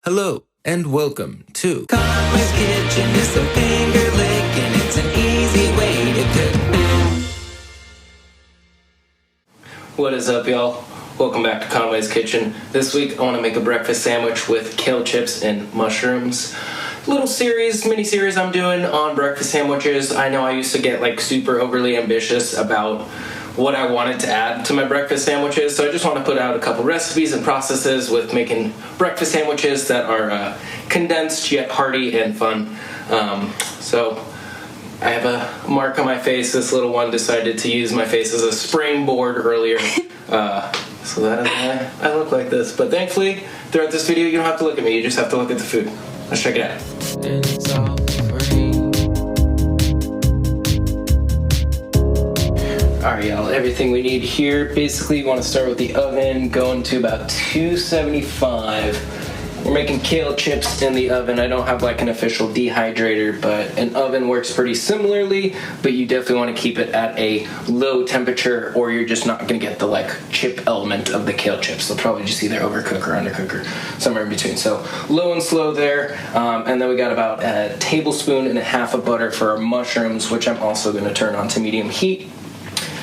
Hello and welcome to Conway's Kitchen is some finger licking. It's an easy way to cook. What is up, y'all? Welcome back to Conway's Kitchen. This week I want to make a breakfast sandwich with kale chips and mushrooms. Little mini-series I'm doing on breakfast sandwiches. I know I used to get super overly ambitious about what I wanted to add to my breakfast sandwiches, so I just want to put out a couple recipes and processes with making breakfast sandwiches that are condensed yet hearty and fun. So I have a mark on my face. This little one decided to use my face as a springboard earlier, so that is why I look like this. But thankfully, throughout this video, you don't have to look at me. You just have to look at the food. Let's check it out. And it's all free. Alright, y'all, everything we need here. Basically, you want to start with the oven, going to about 275. We're making kale chips in the oven. I don't have an official dehydrator, but an oven works pretty similarly, but you definitely want to keep it at a low temperature or you're just not going to get the chip element of the kale chips. They'll probably just either overcook or undercook or somewhere in between. So low and slow there. And then we got about a tablespoon and a half of butter for our mushrooms, which I'm also going to turn on to medium heat.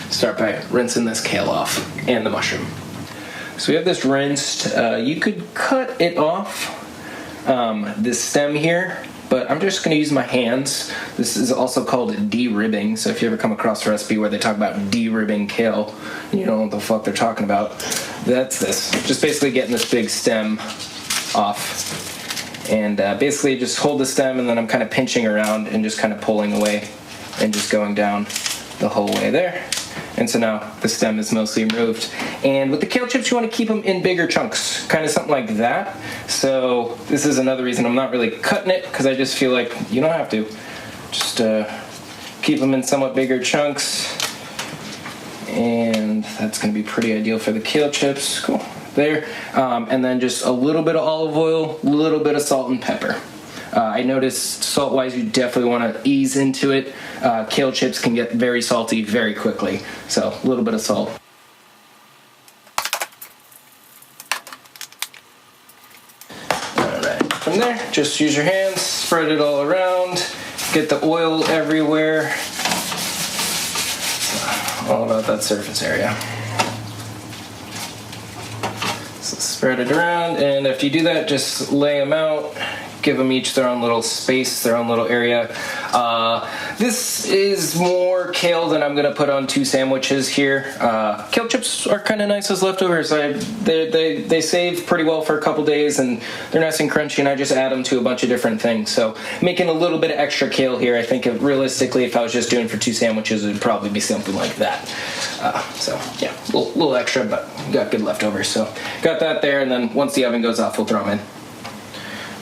Start by rinsing this kale off and the mushroom. So we have this rinsed. You could cut it off, this stem here, but I'm just going to use my hands. This is also called de-ribbing, so if you ever come across a recipe where they talk about de-ribbing kale, and you don't know what the fuck they're talking about, that's this. Just basically getting this big stem off. And basically just hold the stem, and then I'm kind of pinching around and just kind of pulling away and just going down the whole way there. And so now the stem is mostly removed. And with the kale chips, you want to keep them in bigger chunks, kind of something like that. So this is another reason I'm not really cutting it, because I just feel like you don't have to. Just keep them in somewhat bigger chunks. And that's going to be pretty ideal for the kale chips. Cool. There. And then just a little bit of olive oil, a little bit of salt and pepper. I noticed salt-wise, you definitely want to ease into it. Kale chips can get very salty very quickly, so a little bit of salt. Alright, from there, just use your hands, spread it all around, get the oil everywhere. All about that surface area. So spread it around, and after you do that, just lay them out. Give them each their own little space, their own little area. This is more kale than I'm gonna put on two sandwiches here. Kale chips are kind of nice as leftovers. They save pretty well for a couple days, and they're nice and crunchy, and I just add them to a bunch of different things. So making a little bit of extra kale here, I think realistically, if I was just doing for two sandwiches, it would probably be something like that. So yeah, a little extra, but got good leftovers. So got that there, and then once the oven goes off, we'll throw them in.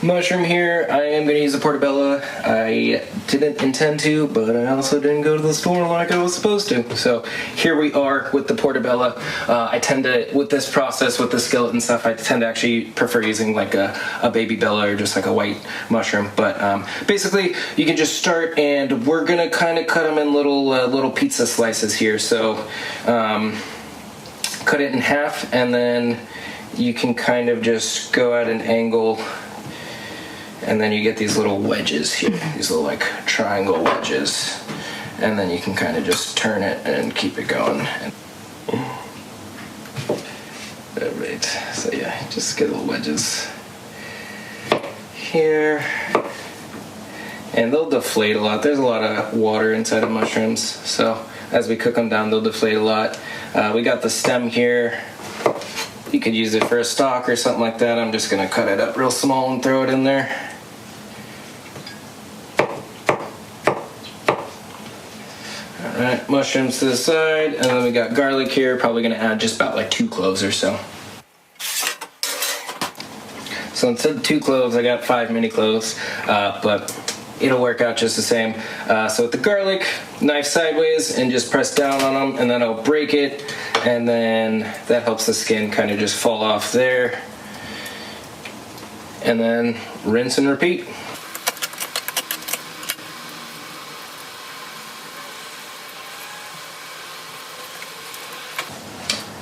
Mushroom here, I am going to use a Portabella. I didn't intend to, but I also didn't go to the store like I was supposed to. So here we are with the Portabella. I tend to, with this process, with the skillet and stuff, I tend to actually prefer using a baby bella or just a white mushroom. But basically, you can just start, and we're going to kind of cut them in little pizza slices here. So cut it in half, and then you can kind of just go at an angle. And then you get these little wedges here, these little triangle wedges. And then you can kind of just turn it and keep it going. Alright, so yeah, just get little wedges here. And they'll deflate a lot. There's a lot of water inside of mushrooms, so as we cook them down, they'll deflate a lot. We got the stem here. You could use it for a stalk or something like that. I'm just gonna cut it up real small and throw it in there. Alright, mushrooms to the side, and then we got garlic here. Probably gonna add just about 2 cloves or so. So instead of 2 cloves, I got 5 mini cloves, but it'll work out just the same. So with the garlic, knife sideways and just press down on them, and then I'll break it, and then that helps the skin kind of just fall off there. And then rinse and repeat.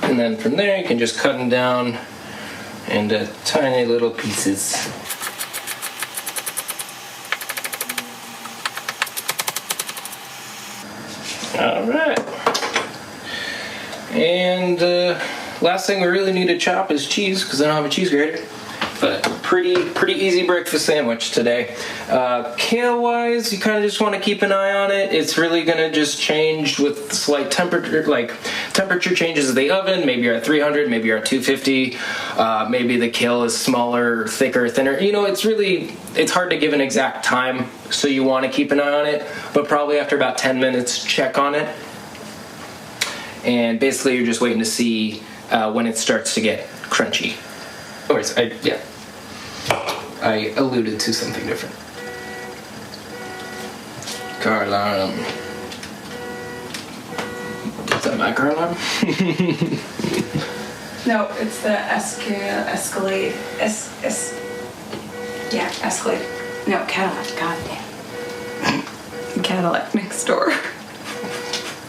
And then from there, you can just cut them down into tiny little pieces. All right. And last thing we really need to chop is cheese, because I don't have a cheese grater. But pretty easy breakfast sandwich today. Kale-wise, you kind of just want to keep an eye on it. It's really going to just change with slight temperature, like temperature changes of the oven. Maybe you're at 300, maybe you're at 250. Maybe the kale is smaller, thicker, thinner. You know, it's hard to give an exact time, so you want to keep an eye on it. But probably after about 10 minutes, check on it. And basically, you're just waiting to see when it starts to get crunchy. I alluded to something different. Car alarm. Is that my car alarm? No, it's the Escalade. Escalade. No, Cadillac. God damn. Cadillac next door.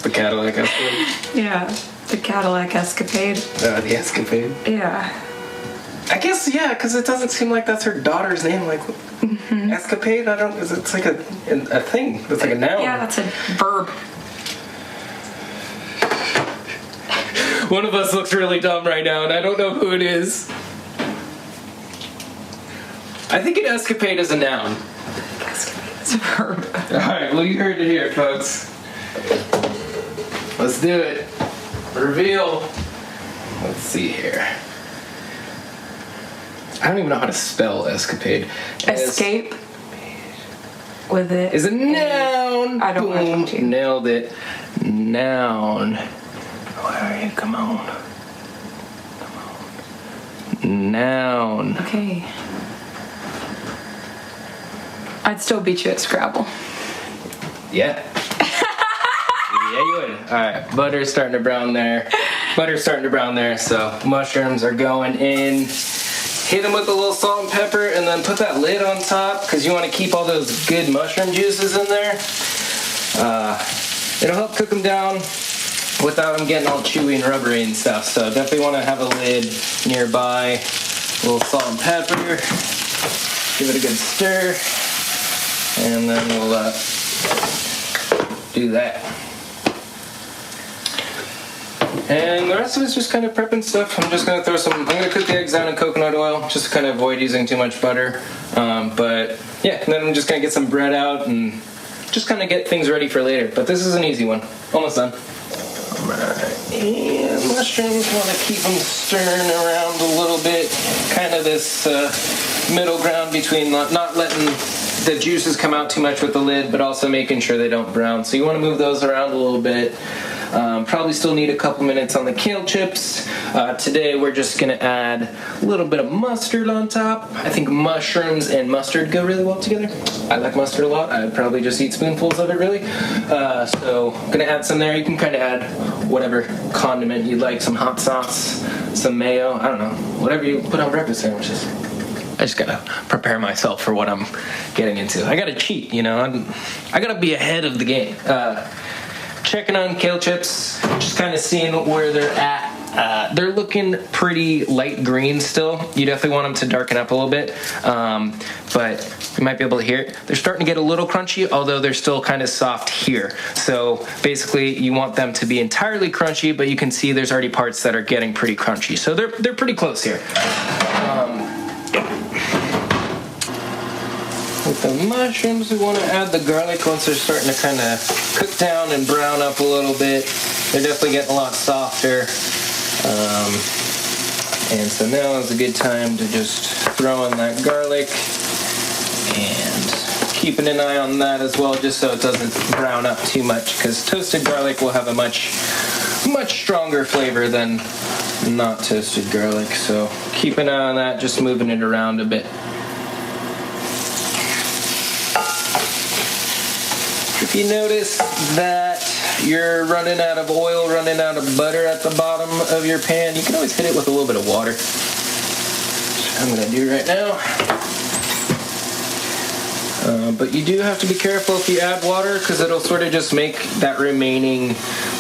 The Cadillac Escalade? Yeah, the Cadillac Escapade. The Escapade? Yeah. I guess, yeah, because it doesn't seem like that's her daughter's name. Like, Escapade? It's like a thing. It's like a noun. Yeah, that's a verb. One of us looks really dumb right now, and I don't know who it is. I think an escapade is a noun. Escapade is a verb. Alright, well, you heard it here, folks. Let's do it. Reveal. Let's see here. I don't even know how to spell escapade. Escape. With it. Is a noun. I don't Boom. know. To. Nailed it. Noun. Where are you? Come on. Noun. Okay. I'd still beat you at Scrabble. Yeah. Yeah, you would. Alright, butter's starting to brown there. So mushrooms are going in. Hit them with a little salt and pepper, and then put that lid on top, because you want to keep all those good mushroom juices in there. It'll help cook them down without them getting all chewy and rubbery and stuff. So definitely want to have a lid nearby. A little salt and pepper. Give it a good stir. And then we'll do that. And the rest of it's just kind of prepping stuff. I'm going to cook the eggs down in coconut oil, just to kind of avoid using too much butter. But yeah, and then I'm just going to get some bread out and just kind of get things ready for later. But this is an easy one. Almost done. Alright, and mushrooms, want to keep them stirring around a little bit. Kind of this middle ground between not letting the juices come out too much with the lid, but also making sure they don't brown. So you want to move those around a little bit. Probably still need a couple minutes on the kale chips. Today we're just going to add a little bit of mustard on top. I think mushrooms and mustard go really well together. I like mustard a lot. I'd probably just eat spoonfuls of it, really. So I'm going to add some there. You can kind of add whatever condiment you'd like. Some hot sauce, some mayo. I don't know. Whatever you put on breakfast sandwiches. I just gotta prepare myself for what I'm getting into. I gotta cheat, you know. I gotta be ahead of the game. Checking on kale chips, just kind of seeing where they're at. They're looking pretty light green still. You definitely want them to darken up a little bit, but you might be able to hear it. They're starting to get a little crunchy, although they're still kind of soft here. So basically, you want them to be entirely crunchy, but you can see there's already parts that are getting pretty crunchy. So they're pretty close here. With the mushrooms, we want to add the garlic once they're starting to kind of cook down and brown up a little bit. They're definitely getting a lot softer. And so now is a good time to just throw in that garlic and keeping an eye on that as well, just so it doesn't brown up too much, because toasted garlic will have a much stronger flavor than not toasted garlic. So keep an eye on that, just moving it around a bit. If you notice that you're running out of oil, running out of butter at the bottom of your pan, you can always hit it with a little bit of water. Which I'm going to do right now. But you do have to be careful if you add water, because it'll sort of just make that remaining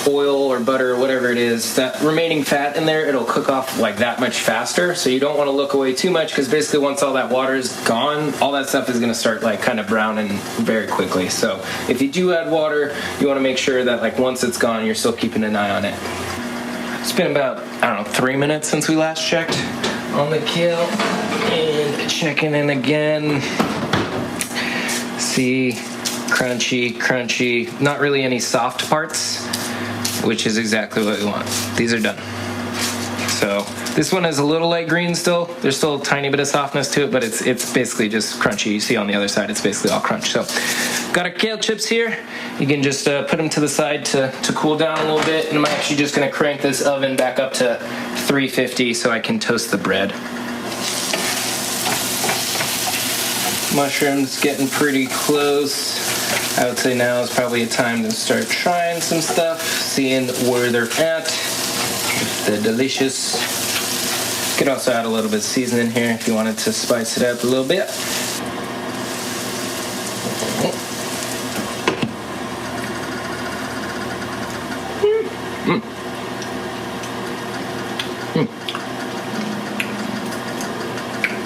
oil or butter or whatever it is, that remaining fat in there, it'll cook off like that much faster. So you don't want to look away too much, because basically once all that water is gone, all that stuff is going to start like kind of browning very quickly. So if you do add water, you want to make sure that like once it's gone, you're still keeping an eye on it. It's been about, I don't know, 3 minutes since we last checked on the kale, and checking in again. See, crunchy, not really any soft parts, which is exactly what we want. These are done. So this one is a little light green still. There's still a tiny bit of softness to it, but it's basically just crunchy. You see on the other side, it's basically all crunch. So got our kale chips here. You can just put them to the side to cool down a little bit, and I'm actually just gonna crank this oven back up to 350 so I can toast the bread. Mushrooms getting pretty close. I would say now is probably a time to start trying some stuff, seeing where they're at, if they're delicious. You could also add a little bit of seasoning here if you wanted to spice it up a little bit.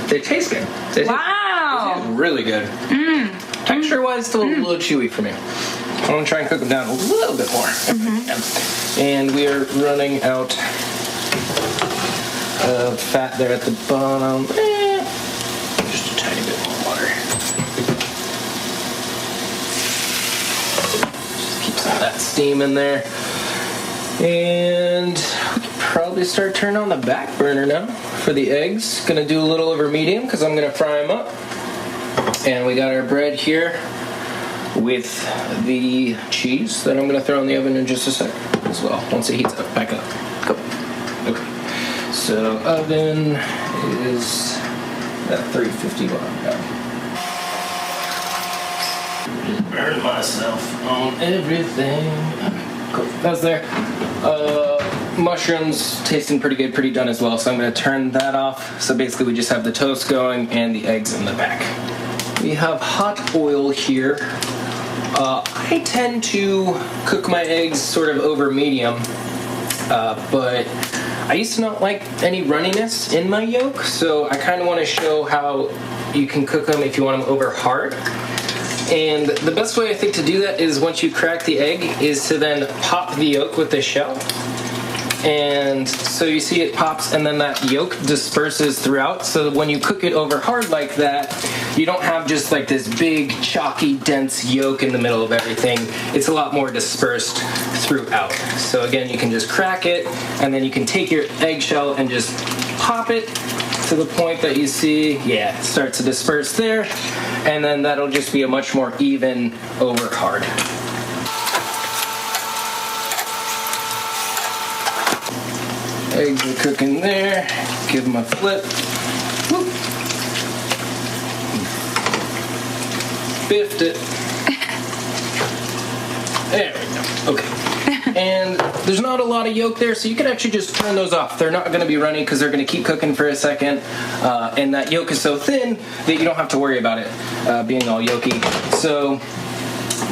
They taste good. Wow. This is really good. Texture-wise, still a little chewy for me. I'm gonna try and cook them down a little bit more if I can. And we are running out of fat there at the bottom. Just a tiny bit more water. Just keep some of that steam in there. And we can probably start turning on the back burner now for the eggs. Gonna do a little over medium because I'm gonna fry them up. And we got our bread here with the cheese that I'm going to throw in the oven in just a second as well, once it heats up, back up. Go. Okay. So oven is at 350 bottom down. Just burn myself on everything. Cool. That's there. Mushrooms tasting pretty good, pretty done as well, so I'm going to turn that off. So basically we just have the toast going and the eggs in the back. We have hot oil here. I tend to cook my eggs sort of over medium, but I used to not like any runniness in my yolk, so I kind of want to show how you can cook them if you want them over hard. And the best way I think to do that is once you crack the egg is to then pop the yolk with the shell. And so you see it pops and then that yolk disperses throughout, so that when you cook it over hard like that, you don't have just like this big, chalky, dense yolk in the middle of everything. It's a lot more dispersed throughout. So again, you can just crack it, and then you can take your eggshell and just pop it to the point that you see, yeah, it starts to disperse there, and then that'll just be a much more even over hard. Eggs are cooking there. Give them a flip. Whoop. Biffed it. There we go. Okay. And there's not a lot of yolk there, so you can actually just turn those off. They're not going to be runny because they're going to keep cooking for a second. And that yolk is so thin that you don't have to worry about it being all yolky. So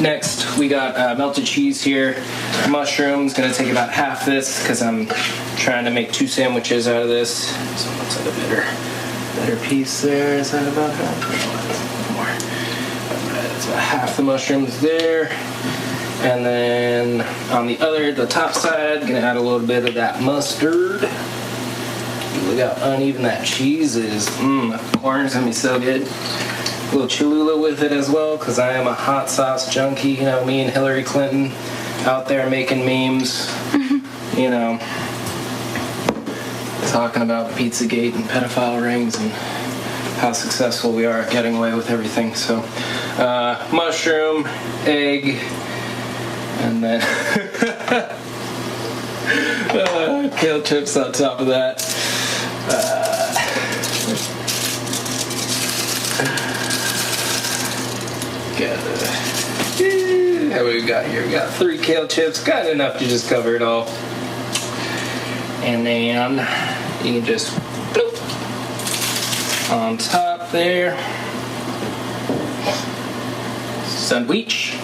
next, we got melted cheese here. Mushrooms, gonna take about half this because I'm trying to make 2 sandwiches out of this. So looks like a better piece there. Is that about half? More. Alright, that's about half the mushrooms there. And then on the top side, gonna add a little bit of that mustard. Look how uneven that cheese is. The corn's gonna be so good. A little Cholula with it as well, because I am a hot sauce junkie. You know, me and Hillary Clinton out there making memes. You know, talking about Pizzagate and pedophile rings and how successful we are at getting away with everything. So, mushroom, egg, and then kale chips on top of that. What we got here? We got 3 kale chips, kind of enough to just cover it all. And then you can just bloop on top there. Sandwich.